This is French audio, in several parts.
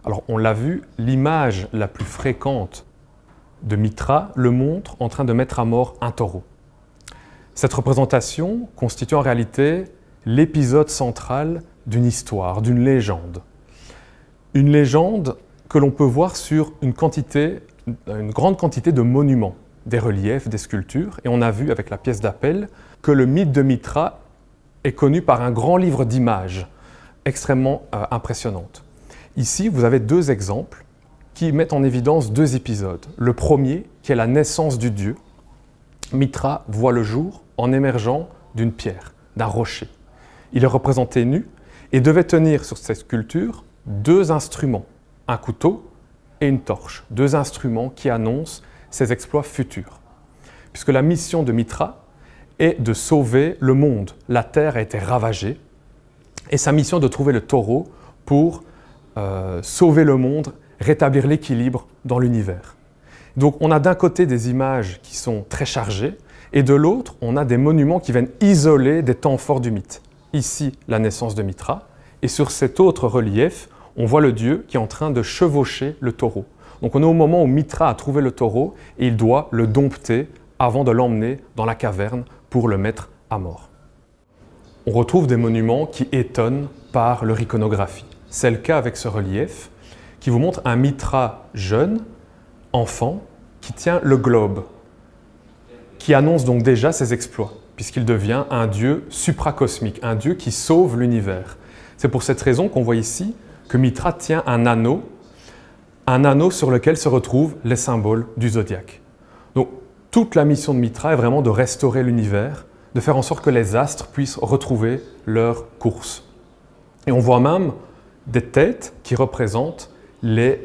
Alors on l'a vu, l'image la plus fréquente de Mitra le montre en train de mettre à mort un taureau. Cette représentation constitue en réalité l'épisode central d'une histoire, d'une légende. Une légende que l'on peut voir sur une grande quantité de monuments, des reliefs, des sculptures. Et on a vu avec la pièce d'appel que le mythe de Mitra est connu par un grand livre d'images extrêmement impressionnantes. Ici, vous avez deux exemples qui mettent en évidence deux épisodes. Le premier, qui est la naissance du dieu. Mitra voit le jour en émergeant d'une pierre, d'un rocher. Il est représenté nu et devait tenir sur cette sculpture deux instruments, un couteau et une torche, deux instruments qui annoncent ses exploits futurs. Puisque la mission de Mitra est de sauver le monde. La terre a été ravagée et sa mission est de trouver le taureau pour sauver le monde, rétablir l'équilibre dans l'univers. Donc on a d'un côté des images qui sont très chargées et de l'autre, on a des monuments qui viennent isoler des temps forts du mythe. Ici, la naissance de Mitra, et sur cet autre relief, on voit le dieu qui est en train de chevaucher le taureau. Donc on est au moment où Mitra a trouvé le taureau et il doit le dompter avant de l'emmener dans la caverne pour le mettre à mort. On retrouve des monuments qui étonnent par leur iconographie. C'est le cas avec ce relief qui vous montre un Mitra jeune, enfant, qui tient le globe, qui annonce donc déjà ses exploits, puisqu'il devient un dieu supracosmique, un dieu qui sauve l'univers. C'est pour cette raison qu'on voit ici que Mitra tient un anneau sur lequel se retrouvent les symboles du zodiaque. Donc toute la mission de Mitra est vraiment de restaurer l'univers, de faire en sorte que les astres puissent retrouver leur course. Et on voit même des têtes qui représentent les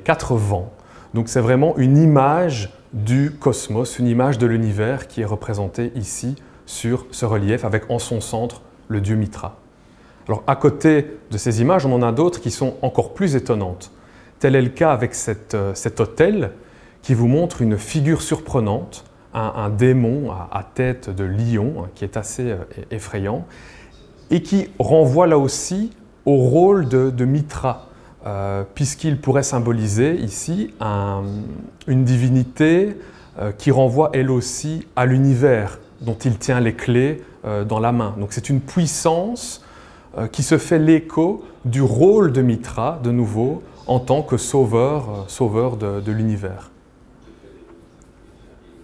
quatre vents. Donc c'est vraiment une image du cosmos, une image de l'univers qui est représentée ici sur ce relief avec en son centre le dieu Mitra. Alors à côté de ces images, on en a d'autres qui sont encore plus étonnantes. Tel est le cas avec cet autel qui vous montre une figure surprenante, un démon à tête de lion qui est assez effrayant et qui renvoie là aussi au rôle de Mitra, puisqu'il pourrait symboliser ici une divinité qui renvoie elle aussi à l'univers dont il tient les clés dans la main. Donc c'est une puissance qui se fait l'écho du rôle de Mitra, de nouveau, en tant que sauveur de l'univers.